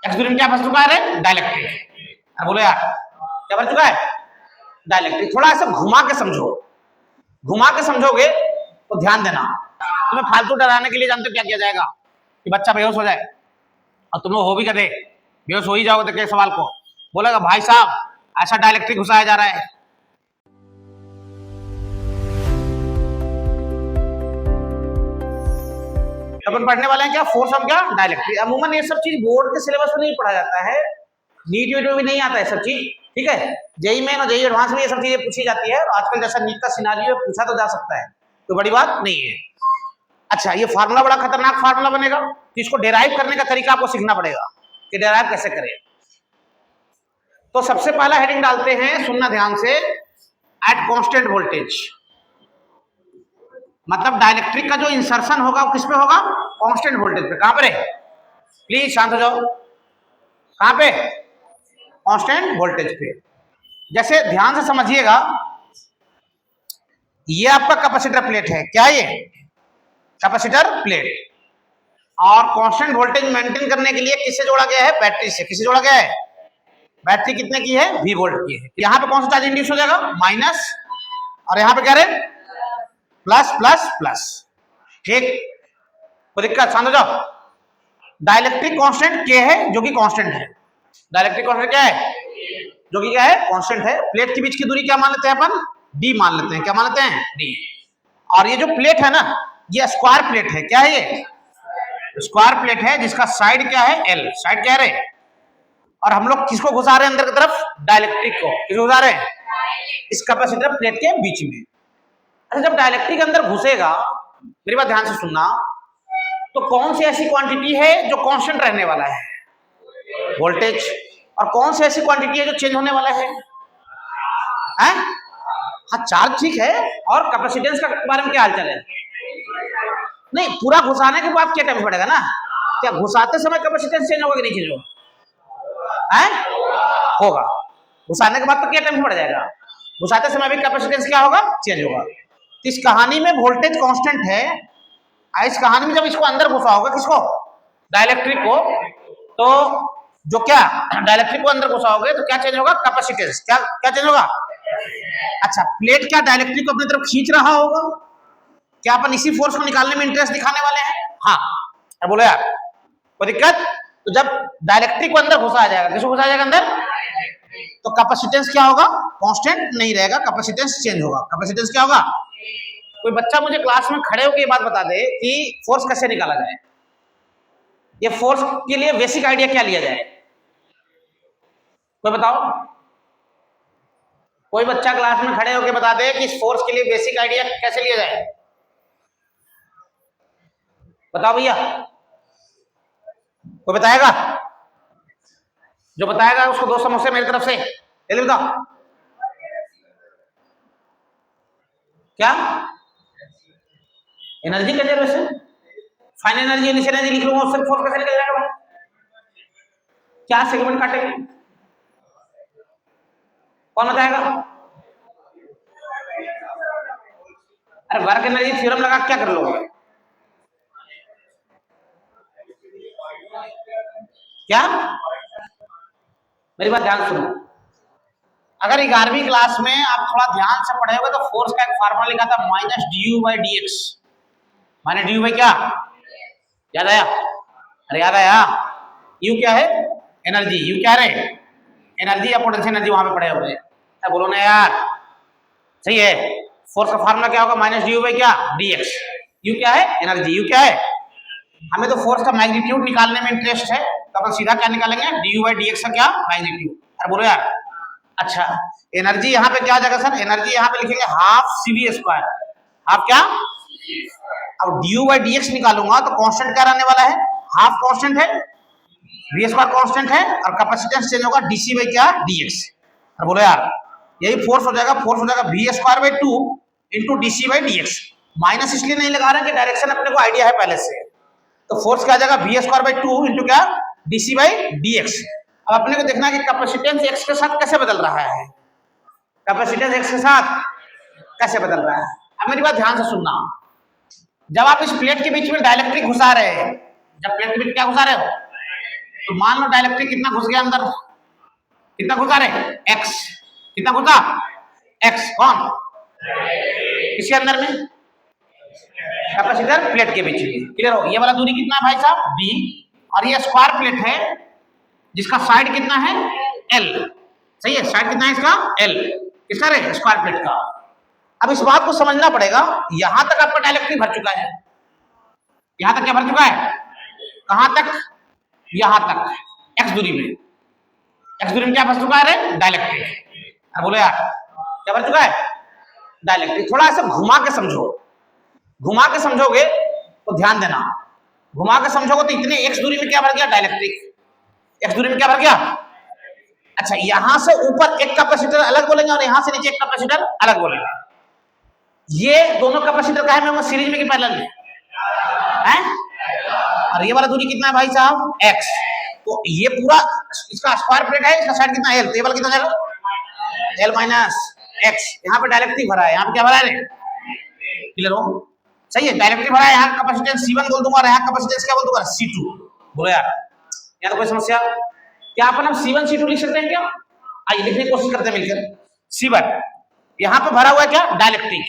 X दूरी में क्या फंस चुका है रे? डाइलेक्ट्रिक। बोलो यार क्या बन चुका है? डाइलेक्ट्रिक। थोड़ा ऐसा घुमा के समझो, घुमा के समझोगे तो ध्यान देना। तुम्हें फालतू डराने के लिए जानते हो क्या किया जाएगा कि बच्चा बेहोश हो जाए, और तुम लोग हो भी कर बेहोश हो ही जाओगे तो क्या सवाल को बोलेगा भाई साहब ऐसा डाइलेक्ट्रिक घुसाया जा रहा है। अपन पढ़ने वाले हैं क्या? फोर्स ऑफ क्या? डाइलेक्ट्रिक। अमूमन ये सब चीज बोर्ड के सिलेबस में नहीं पढ़ा जाता है, नीट वीट में भी नहीं आता है सब चीज, ठीक है। जेई में और जेई एडवांस में ये सब चीजें पूछी जाती है, और आजकल जैसा नीट का सिनारियो है पूछा तो जा सकता है, तो बड़ी बात नहीं है। अच्छा, ये फार्मूला बड़ा खतरनाक फार्मूला बनेगा, तो इसको डेराइव करने का तरीका आपको सीखना पड़ेगा कि डेराइव कैसे करें। तो सबसे पहला हेडिंग डालते हैं, सुनना ध्यान से, एट कांस्टेंट वोल्टेज। मतलब डाइलेक्ट्रिक का जो इंसर्शन होगा वो किस पे होगा? कांस्टेंट वोल्टेज पे। कहां पर है? प्लीज शांत हो जाओ। कहां पे? कांस्टेंट वोल्टेज पे। जैसे ध्यान से समझिएगा, ये आपका कैपेसिटर प्लेट है, क्या ये? Capacitor plate. और कांस्टेंट वोल्टेज मेंटेन करने के लिए किससे जोड़ा गया है? बैटरी से। किससे जोड़ा गया है? बैटरी कितने की है? V वोल्ट की है। यहां पे कौन सा चार्ज इंड्यूस हो जाएगा? माइनस, और यहां पे क्या रहे? Plus plus plus. ठीक, कोई दिक्कत? शांत हो जाओ। डाइलेक्ट्रिक कांस्टेंट K है, जो कि कांस्टेंट है। डाइलेक्ट्रिक कांस्टेंट क्या है? जो कि क्या है? कांस्टेंट है। प्लेट के बीच की दूरी क्या मान लेते हैं अपन? D मान लेते हैं। क्या मान लेते हैं? D। और ये जो प्लेट है ना, ये स्क्वायर प्लेट है। क्या है ये? स्क्वायर प्लेट है, जिसका साइड क्या है? L। साइड क्या है? और हम लोग किसको घुसा रहे हैं अंदर की तरफ? डाइलेक्ट्रिक को। किसको घुसा रहे हैं? इस कैपेसिटर प्लेट के बीच में। अच्छा, जब डाइलेक्ट्रिक अंदर घुसेगा, मेरी बात ध्यान से सुनना, तो कौन सी ऐसी क्वांटिटी है जो कांस्टेंट रहने वाला है? वोल्टेज। और कौन सी ऐसी क्वांटिटी है जो चेंज होने वाला है? हाँ, चार्ज ठीक है, और कैपेसिटेंस का बारे में क्या हालचाल है? नहीं, पूरा घुसाने के बाद क्या टाइम पड़ेगा ना? क्या घुसाते समय कैपेसिटेंस चेंज होगा कि नहीं चेंज होगा? होगा। घुसाने के बाद तो क्या टाइम पड़ जाएगा? घुसाते समय भी कैपेसिटेंस क्या होगा? चेंज होगा। इस कहानी में वोल्टेज कांस्टेंट है। इस कहानी में जब इसको अंदर घुसा होगा, किसको? डाइलेक्ट्रिक को, तो जो क्या डाइलेक्ट्रिक को अंदर घुसाओगे तो क्या चेंज होगा? कैपेसिटेंस। क्या क्या चेंज होगा? अच्छा, प्लेट क्या डाइलेक्ट्रिक को अपनी तरफ खींच रहा होगा? क्या अपन इसी फोर्स को निकालने में इंटरेस्ट दिखाने वाले हैं? हाँ, बोलो यार कोई दिक्कत? तो जब डाइलेक्ट्रिक को अंदर घुसाया जाएगा, किसको घुसाया जाएगा अंदर? तो कैपेसिटेंस क्या होगा? कांस्टेंट नहीं रहेगा, कैपेसिटेंस चेंज होगा। कैपेसिटेंस क्या होगा? कोई बच्चा मुझे क्लास में खड़े होकर ये बात बता दे कि फोर्स कैसे निकाला जाए, ये फोर्स के लिए बेसिक आइडिया क्या लिया जाए? कोई बताओ। कोई बच्चा क्लास में खड़े होकर बता दे कि इस फोर्स के लिए बेसिक आइडिया कैसे लिया जाए? बताओ भैया, कोई बताएगा? जो बताएगा उसको 2 समोसे मेरी तरफ से ले लो। बताओ क्या? Energy conservation. Fine energy, initial energy लिख लूंगा, उससे फोर्स कैसे निकल जाएगा? क्या सेगमेंट काटेंगे? कौन बताएगा? अरे वर्क एनर्जी थ्योरम लगा क्या कर लोगे? क्या? मेरी बात ध्यान सुनो। अगर 11वीं क्लास में आप थोड़ा ध्यान से पढ़े होगे तो फोर्स का एक फार्मूला लिखा था, minus D by D x. Minus D by क्या? याद आया? अरे याद आया? यू क्या है? एनर्जी। यू क्या है? एनर्जी या पोटेंशियल एनर्जी, वहां पे पढ़े होंगे। बोलो ना यार, सही है। फोर्स का फार्मूला क्या होगा? माइनस डी बाई क्या? D x. यू क्या है? एनर्जी। यू क्या है? हमें तो फोर्स का मैग्नीट्यूड निकालने में इंटरेस्ट है, तो अपन सीधा क्या निकालेंगे? डी बाई डी एक्स का क्या? मैग्नीट्यूड। अरे बोलो यार। अच्छा, एनर्जी यहाँ पे क्या आ जाएगा सर? एनर्जी यहाँ पे लिखेंगे हाफ CV स्क्वायर। हाफ क्या? अब डी बाई डी एक्स निकालूंगा तो कांस्टेंट क्या रहने वाला है? हाफ कांस्टेंट है, V स्क्वायर कांस्टेंट है, और कैपेसिटेंस चेंज होगा DC बाई क्या? dx। और बोलो यार, यही फोर्स हो जाएगा। फोर्स हो जाएगा V square by 2 into DC by dx। Minus इसलिए नहीं लगा रहे कि डायरेक्शन अपने को आइडिया है पहले से, तो फोर्स क्या आ जाएगा? V स्क्वायर बाई 2 इंटू क्या? DC by dx। अब अपने को देखना है कि कैपेसिटेंस x के साथ कैसे बदल रहा है। कैपेसिटेंस x के साथ कैसे बदल रहा है? अब मेरी बात ध्यान से सुनना। जब आप इस प्लेट के बीच में डाइलेक्ट्रिक घुसा रहे हैं, जब प्लेट के बीच क्या घुसा रहे हो? तो मान लो डाइलेक्ट्रिक कितना घुस गया अंदर, कितना घुसा रे एक्स, कितना घुसा एक्स, कौन किसके अंदर में, कैपेसिटर प्लेट के बीच में। क्लियर हो, ये वाला दूरी कितना है भाई साहब डी, और ये स्क्वायर प्लेट है जिसका साइड कितना है एल, सही है, साइड कितना है इसका एल, किसका रे स्क्वायर प्लेट का। अब इस बात को समझना पड़ेगा, यहां तक आपका डाइलेक्ट्रिक भर चुका है, यहां तक क्या भर चुका है, कहां तक, यहां तक एक्स दूरी में, एक्स दूरी में क्या भर चुका है रे डाइलेक्ट्रिक। अब बोलो यार क्या भर चुका है डाइलेक्ट्रिक। थोड़ा ऐसे घुमा के समझो, घुमा के समझोगे तो ध्यान देना, घुमा के समझोगे तो इतने एक्स दूरी में क्या भर गया डाइलेक्ट्रिक, एक्स दूरी में क्या भर गया। अच्छा यहां से ऊपर एक कैपेसिटर अलग बोलेंगे और यहां से नीचे एक कैपेसिटर अलग बोलेंगे। ये दोनों कैपेसिटर का है सीरीज में कि पैरेलल में है, और ये वाला दूरी कितना है भाई साहब x, तो ये पूरा इसका स्क्वायर प्लेट है, इसका साइड कितना है l, तो ये वाला कितना जाएगा l माइनस x। यहाँ पे डायरेक्टली भरा है, यहाँ पे क्या भरा है, क्लियर हो, सही है, डायरेक्टली भरा है। यहाँ कैपेसिटेंस C1 बोल दूंगा और यहाँ कैपेसिटेंस क्या बोल दूंगा C2। बोलो यार यहाँ तो कोई समस्या, क्या अपन हम C1 C2 लिख सकते हैं क्या, आइए लिखने की कोशिश करते हैं मिलकर। C1 यहाँ पे भरा हुआ है क्या डायलेक्ट्रिक,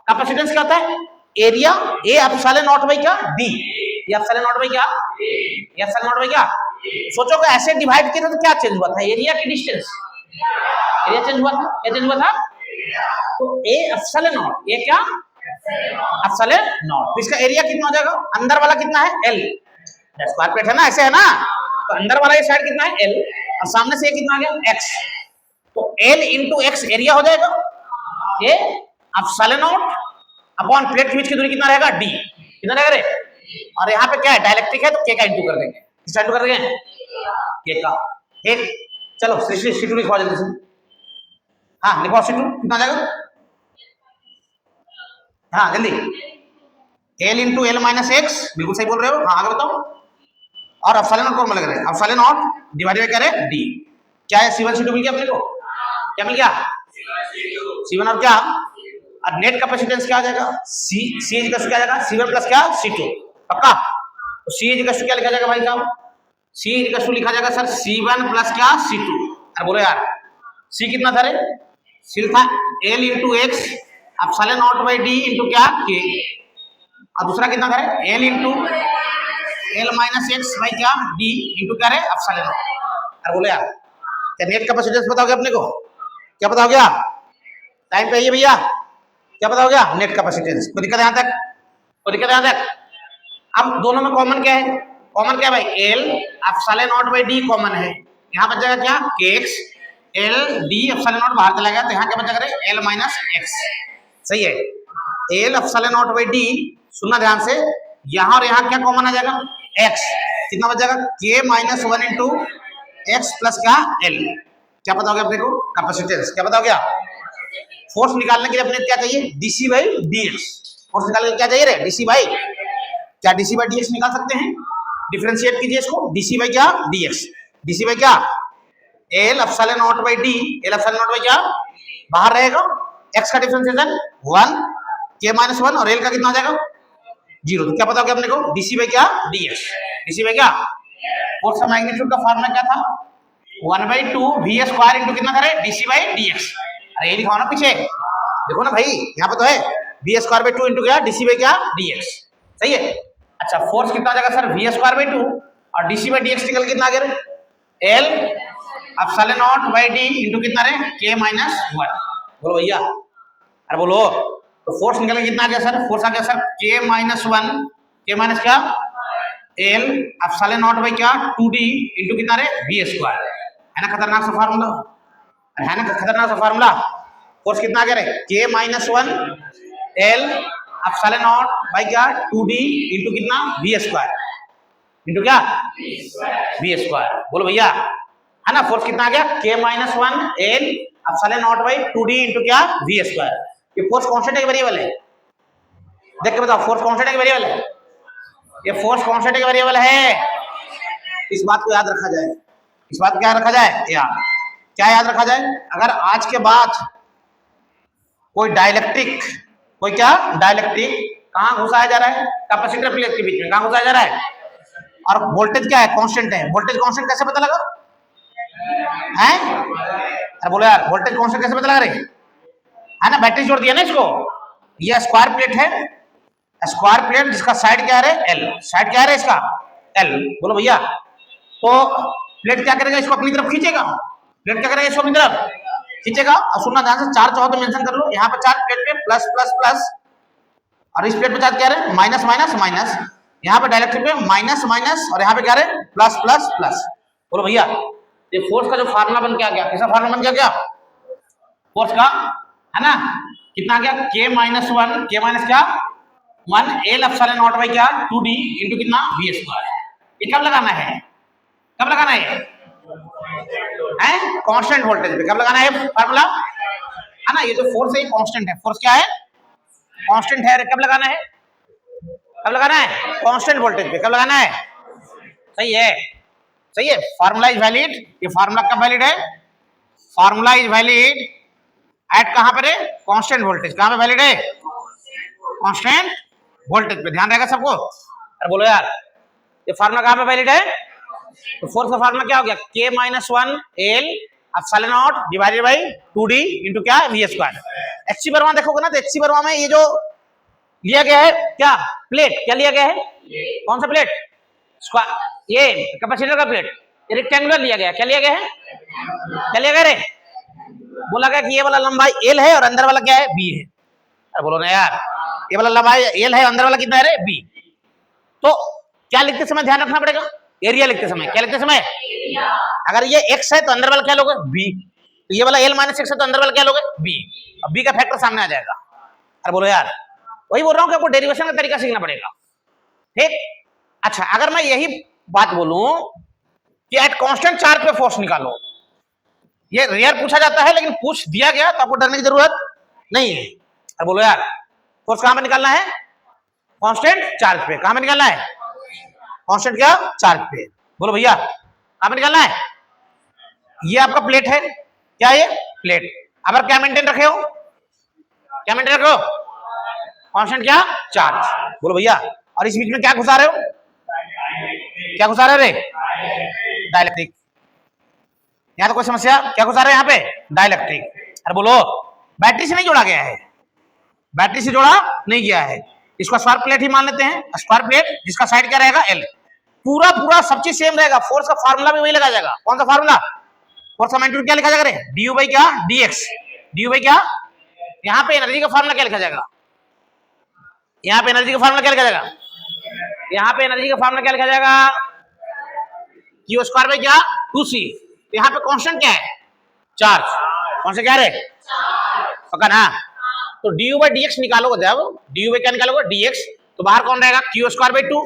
कैपेसिटेंस क्या होता है area A epsilon not by क्या डी, ये एप्सिलॉन नॉट बाई क्या, ये एप्सिलॉन नॉट बाई क्या। सोचो कि ऐसे डिवाइड किया तो क्या चेंज हुआ था, एरिया की डिस्टेंस, एरिया चेंज हुआ था, क्या चेंज हुआ था, तो ए एप्सिलॉन नॉट, ये क्या एप्सिलॉन नॉट, तो इसका एरिया कितना हो जाएगा, अंदर वाला कितना है एल, स्क्वायर प्लेट है ना, ऐसे है ना, तो अंदर वाला ये साइड कितना है एल और सामने से ये कितना आ गया एक्स, तो एल इंटू एक्स एरिया हो जाएगा, ये एप्सिलॉन नॉट अपॉन प्लेट के बीच की दूरी कितना रहेगा डी, कितना रहेगा रे, और यहाँ पे क्या है डाइलेक्ट्रिक है तो के का इंटू कर देंगे, किसका इंटू कर देंगे के का, ठीक। चलो C2 लिखवा जल्दी से, हाँ लिखवा C2 कितना जाएगा, हाँ जल्दी, L into L minus x, बिल्कुल सही बोल रहे हो, हाँ आगे बताओ, और एप्सिलॉन नॉट फॉर्मूला लग रहा है, एप्सिलॉन नॉट डिवाइडेड बाय क्या है डी, क्या है C1 C2 मिल गया अपने को, क्या मिल गया C1 और क्या, और नेट कैपेसिटेंस क्या आ जाएगा C इज क्या आ जाएगा C1 प्लस क्या C2, पक्का, तो C इज क्या लिखा जाएगा भाई साहब, C इज लिखा जाएगा सर C1 प्लस क्या C2। अरे बोलो यार C कितना था रे, C था L into x epsilon not by D into क्या K, और दूसरा कितना था रे L into L minus x by क्या D इंटू क्या रे एप्सिलॉन नॉट। अरे बोलो यार क्या नेट कैपेसिटेंस बताओगे अपने को, क्या बताओ क्या, टाइम पे आइए भैया, क्या पता हो गया नेट कैपेसिटेंस, कोई दिक्कत यहाँ तक, कोई दिक्कत यहाँ तक। अब दोनों में कॉमन क्या है, कॉमन क्या है भाई L epsilon not by D common है, यहाँ बच जाएगा क्या KX, L D epsilon not बाहर चला गया तो यहाँ क्या बच जाएगा एल माइनस एक्स, सही है, L epsilon not by D, सुनना ध्यान से, यहाँ और यहाँ क्या कॉमन आ जाएगा एक्स, कितना बच जाएगा के माइनस 1 इंटू एक्स प्लस क्या एल, क्या पता हो गया अपने को कैपेसिटेंस, क्या पता हो गया। फोर्स निकालने के लिए अपने क्या चाहिए डीसी बाई डीएक्स, फोर्स निकालने के लिए क्या चाहिए रे डीसी बाई, क्या डीसी बाई डीएक्स निकाल सकते हैं, डिफरेंशिएट कीजिए इसको, डीसी बाई क्या डीएक्स, डीसी बाई क्या L epsilon not by D, L epsilon not by क्या बाहर रहेगा, एक्स का डिफरेंशिएशन 1 के माइनस 1 और एल का कितना हो जाएगा 0, तो क्या पता हो गया अपने को डीसी बाई क्या डीएक्स, डीसी बाई क्या, फोर्स का मैग्नीट्यूड का फार्मूला क्या था 1/2 वी स्क्वायर इंटू कितना था रे डीसी बाई डीएक्स। अरे ये लिखा ना पीछे, देखो ना भाई यहाँ पे तो है वी स्क्वायर बाई 2 इंटू क्या डीसी बाई क्या डीएक्स, सही है। अच्छा फोर्स कितना आ जाएगा सर वी स्क्वायर बाई 2 और डीसी बाई डीएक्स निकल कितना आ गया रे L epsilon not by D into कितना रे के माइनस 1, बोलो भैया, अरे बोलो, तो फोर्स निकल कितना आ गया सर, फोर्स आ गया सर के माइनस 1, के माइनस क्या एल एप्सिलॉन नॉट बाई क्या 2d इंटू कितना रे वी स्क्वायर, है ना खतरनाक सा फार्मूला, है ना खतरनाक सा फार्मूला। फोर्स कितना आ गया रे के minus 1 L epsilon not by क्या 2d इंटू कितना वी स्क्वायर इंटू क्या वी स्क्वायर, बोलो भैया, है ना, फोर्स कितना आ गया के minus 1 L epsilon not by 2d into क्या वी स्क्वायर। ये फोर्स कांस्टेंट है वेरिएबल है, देख के बताओ फोर्स कांस्टेंट है वेरिएबल है, ये फोर्स कांस्टेंट है वेरिएबल है, इस बात को याद रखा जाए, इस बात को क्या रखा जाए यार, क्या याद रखा जाए, अगर आज के बाद कोई डाइलेक्ट्रिक, कोई क्या डाइलेक्ट्रिक कहां घुसाया जा रहा है कैपेसिटर प्लेट के बीच में, कहां घुसाया जा रहा है, और वोल्टेज क्या है, कांस्टेंट है। वोल्टेज कांस्टेंट कैसे पता लगा है? अरे बोलो यार, वोल्टेज कांस्टेंट कैसे पता लगा रहे है ना? बैटरी जोड़ दिया ना इसको। ये स्क्वायर प्लेट है, स्क्वायर प्लेट जिसका साइड क्या है एल, साइड क्या है इसका एल। बोलो भैया, तो प्लेट क्या करेगा, इसको अपनी तरफ खींचेगा। प्लेट क्या करेगा, इसको अपनी तरफ खींचेगा। और सुनना ध्यान से, चार्ज चाहो तो मेंशन कर लो। यहाँ पर चार्ज प्लेट पे प्लस प्लस प्लस, और इस प्लेट पे चार्ज क्या है माइनस माइनस माइनस। यहाँ पे डायरेक्ट पे माइनस माइनस, और यहाँ पे क्या है प्लस प्लस प्लस। बोलो भैया, ये फोर्स का जो फार्मूला बन के आ गया, किसका फार्मूला बन गया क्या फोर्स का, है ना? कितना आ गया, के माइनस वन, के माइनस क्या one, L epsilon not by क्या 2d इंटू कितना वी स्क्वायर। ये कब लगाना है, कब लगाना है कांस्टेंट वोल्टेज पे। कब लगाना है फार्मूला, है ना? ये जो फोर्स है ये कांस्टेंट है, फोर्स क्या है कांस्टेंट है। कब लगाना है, कब लगाना है कांस्टेंट वोल्टेज पे। कब लगाना है, सही है, सही है। Formula is valid. ये फार्मूला कब वैलिड है, फार्मूला इज वैलिड एट कहां पर है कांस्टेंट वोल्टेज। कहां पे वैलिड है, कांस्टेंट वोल्टेज पे। ध्यान रहेगा सबको। अरे बोलो यार, ये फार्मूला कहां पे वैलिड है, तो फोर्स का फार्मूला क्या हो गया, के minus one L epsilon not divided by 2d into क्या वी स्क्वायर। एचसी वर्मा देखोगे ना, तो एचसी वर्मा में ये जो लिया गया है क्या प्लेट, क्या लिया गया है, कौन सा प्लेट, ये कैपेसिटर का प्लेट, ये रेक्टेंगुलर लिया गया। क्या लिया गया है, क्या लिया गया रे, बोला गया कि ये वाला लंबाई एल है और अंदर वाला क्या है बी है। अरे बोलो ना यार, ये वाला लंबाई एल है, अंदर वाला कितना है रे बी। तो क्या लिखते समय ध्यान रखना पड़ेगा, एरिया लिखते समय क्या लिखते समय, अगर ये x है तो अंदर वाला क्या लोगे b, तो ये वाला l माइनस एक्स है तो अंदर वाला क्या लोगे b। अब b का फैक्टर सामने आ जाएगा। अरे बोलो यार, वही बोल रहा हूँ कि आपको डेरिवेशन का तरीका सीखना पड़ेगा, ठीक। अच्छा, अगर मैं यही बात बोलूं कि एट कांस्टेंट चार्ज पे फोर्स निकालो, ये रेयर पूछा जाता है लेकिन पूछ दिया गया तो आपको डरने की जरूरत नहीं है। अरे बोलो यार, फोर्स कहां पे निकालना है, कांस्टेंट चार्ज पे। कहां पे निकालना है, कांस्टेंट क्या चार्ज पे। बोलो भैया कहां पे निकालना है, ये आपका प्लेट है, क्या ये प्लेट। अब क्या मेंटेन रखे हो, क्या मेंटेन रखे हो, कांस्टेंट क्या चार्ज। बोलो भैया, और इस बीच में क्या घुसा रहे हो, क्या घुसा रहे रे, डाइलेक्ट्रिक। यहाँ तो कोई समस्या, क्या घुसा रहे हैं यहाँ पे डाइलेक्ट्रिक। अरे बोलो, बैटरी से नहीं जोड़ा गया है, बैटरी से जोड़ा नहीं गया है। इसको स्क्वायर प्लेट ही मान लेते हैं, स्क्वायर प्लेट जिसका साइड क्या रहेगा एल। पूरा पूरा सब चीज सेम रहेगा, फोर्स का फार्मूला भी वही लगा जाएगा। कौन सा फार्मूला, फोर्स का मैग्नीट्यूड क्या लिखा जाएगा रे, डी बाई क्या dx, डी बाई क्या, यहाँ पे एनर्जी का फार्मूला क्या लिखा जाएगा, यहाँ पे एनर्जी का फार्मूला क्या लिखा जाएगा, यहाँ पे एनर्जी का फार्मूला क्या लिखा जाएगा, क्यू स्क्वायर बाई क्या 2c। यहाँ पे कांस्टेंट क्या है चार्ज, कौन सा क्या रे पक्का ना। तो डी बाई डी एक्स निकालोगे, जब डी बाई क्या निकालोगे dx, तो बाहर कौन रहेगा क्यू स्क्वायर बाई 2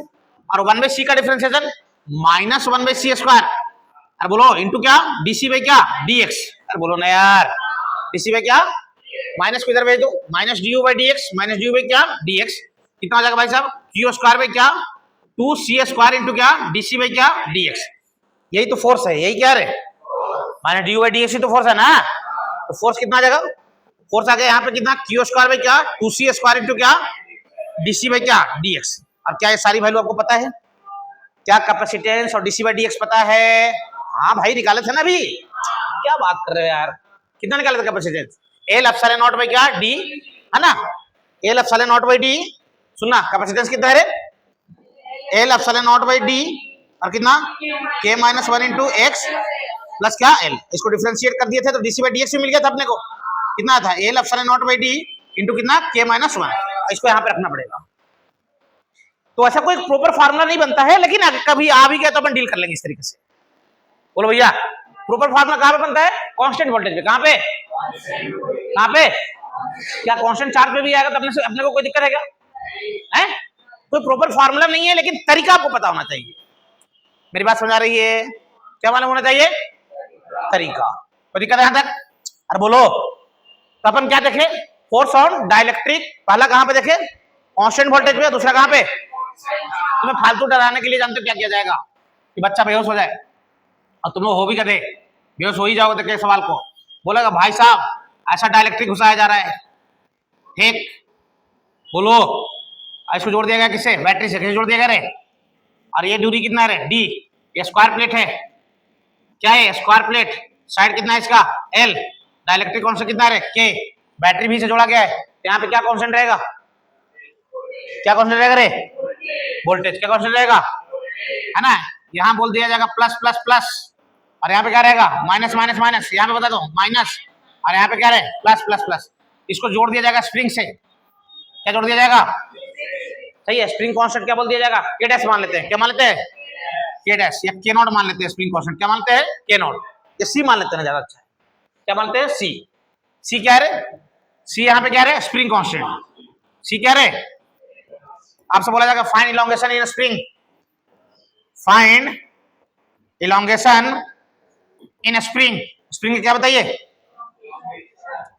और 1/c का डिफरेंशिएशन माइनस 1/c स्क्वायर। अरे बोलो इंटू क्या dc बाई क्या dx। अरे बोलो ना यार, dc बाई क्या माइनस को इधर भेज दो, minus D by D x, minus D by क्या dx। कितना हो जाएगा भाई साहब, क्यू स्क्वायर बाई क्या 2c स्क्वायर इंटू क्या dc बाई क्या dx। यही तो फोर्स है, यही क्या है माइनस डी बाई dx ही तो फोर्स है ना। तो फोर्स कितना आ जाएगा, फोर्स आ गया यहाँ पे कितना क्यू स्क्वायर बाई क्या 2c स्क्वायर इंटू क्या dc बाई क्या dx। अब क्या ये सारी वैल्यू आपको पता है, क्या कैपेसिटेंस और dc बाई dx पता है, हाँ भाई निकाले थे ना अभी, क्या बात कर रहे हो यार, कितना निकाले थे capacitance, L epsilon not by क्या डी, है ना, L epsilon not by D. सुनना कैपेसिटेंस कितना है रे, L epsilon not by D और कितना के minus one into x plus क्या एल। इसको डिफरेंशिएट कर दिए थे तो dc बाई dx भी मिल गया था अपने को, कितना था L epsilon not by D into कितना के माइनस वन। इसको यहाँ पे रखना पड़ेगा। तो ऐसा कोई प्रॉपर फार्मूला नहीं बनता है, लेकिन कभी आ भी गया तो अपन डील कर लेंगे इस तरीके से। बोलो भैया, प्रॉपर फार्मूला कहाँ पे बनता है, कांस्टेंट वोल्टेज पे। कहाँ पे, कहाँ पे, क्या कांस्टेंट चार्ज पे भी आएगा तो अपने को कोई दिक्कत है क्या, है कोई प्रॉपर फार्मूला नहीं है, लेकिन तरीका आपको पता होना चाहिए। मेरी बात समझ आ रही है, क्या मालूम होना चाहिए तरीका, तरीका ध्यान तक। अरे बोलो, तो अपन क्या देखे, फोर्स ऑन डाइलेक्ट्रिक, पहला कहां पे देखे कांस्टेंट वोल्टेज पे, दूसरा कहां पे, तुम्हें फालतू डराने के लिए जानते हो क्या किया जाएगा कि बच्चा बेहोश हो जाए, और तुम लोग हो भी करे बेहोश हो ही जाओगे तो सवाल को बोलेगा भाई साहब ऐसा डाइलेक्ट्रिक घुसाया जा रहा है, ठीक बोलो, इसको जोड़ दिया गया किससे, बैटरी से, किसे जोड़ दिया गया रे, और ये दूरी कितना है डी, ये स्क्वायर प्लेट है, क्या है स्क्वायर प्लेट, साइड कितना है इसका एल, डाइलेक्ट्रिक कांस्टेंट कितना है के, बैटरी भी से जोड़ा गया है, यहाँ पे क्या कांस्टेंट रहेगा, क्या कांस्टेंट रहेगा रे, वोल्टेज, क्या कांस्टेंट रहेगा, है ना, यहाँ बोल दिया जाएगा प्लस प्लस प्लस, और यहाँ पे क्या रहेगा माइनस माइनस माइनस, यहाँ पे बता दो माइनस, और यहाँ पे क्या रहे प्लस प्लस प्लस, इसको जोड़ दिया जाएगा स्प्रिंग से, क्या जोड़ दिया जाएगा, सही है, स्प्रिंग कांस्टेंट क्या बोल दिया जाएगा के डैश मान लेते हैं, क्या मान लेते हैं के डैश, या के नॉट मान लेते हैं, स्प्रिंग कांस्टेंट क्या मानते हैं के नॉट, ये सी मान लेते हैं ज्यादा अच्छा है, क्या मानते हैं सी, सी क्या है, सी यहाँ पे क्या है स्प्रिंग कांस्टेंट, सी क्या है, आपसे बोला जाएगा फाइंड इलोंगेशन इन स्प्रिंग, फाइंड इलोंगेशन इन स्प्रिंग, स्प्रिंग क्या बताइए,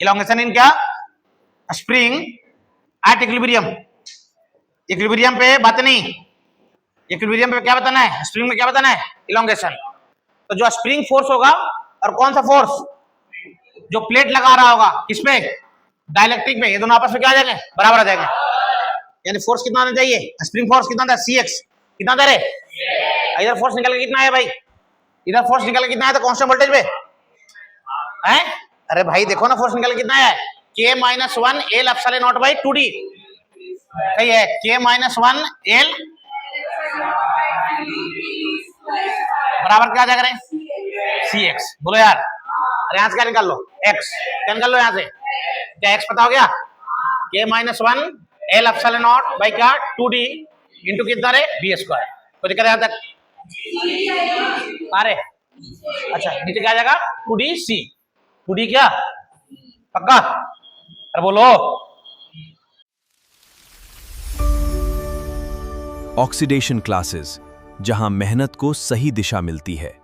इलोंगेशन इन क्या, स्प्रिंग एट इक्विलिब्रियम, इक्विलिब्रियम पे बात नहीं, इक्विलिब्रियम पे क्या बताना है, स्प्रिंग में क्या बताना है इलोंगेशन, तो जो स्प्रिंग फोर्स होगा और कौन सा फोर्स, जो प्लेट लगा रहा होगा किस पे, डाइलेक्ट्रिक में, ये दोनों आपस में क्या आ जाएंगे बराबर आ जाएंगे, यानी फोर्स कितना आना चाहिए, स्प्रिंग फोर्स कितना था सी एक्स, कितना था रे, इधर फोर्स निकल के कितना है भाई, इधर फोर्स निकल के कितना है तो कांस्टेंट वोल्टेज पे है, अरे भाई देखो ना फोर्स निकल के कितना है के minus one L epsilon not by 2d, सही है, के माइनस वन एल बराबर क्या आ जाएगा सी एक्स, बोलो यार, अरे यहाँ से क्या निकाल लो एक्स, क्या निकाल लो यहाँ से, क्या एक्स पता हो गया, के minus one L epsilon not by क्या 2d इंटू कितना रे बी स्क्वायर, तो दिक्कत यहाँ तक अरे अच्छा नीचे क्या आ जाएगा 2d सी, 2d क्या पक्का, अरे बोलो, ऑक्सीडेशन क्लासेस, जहां मेहनत को सही दिशा मिलती है।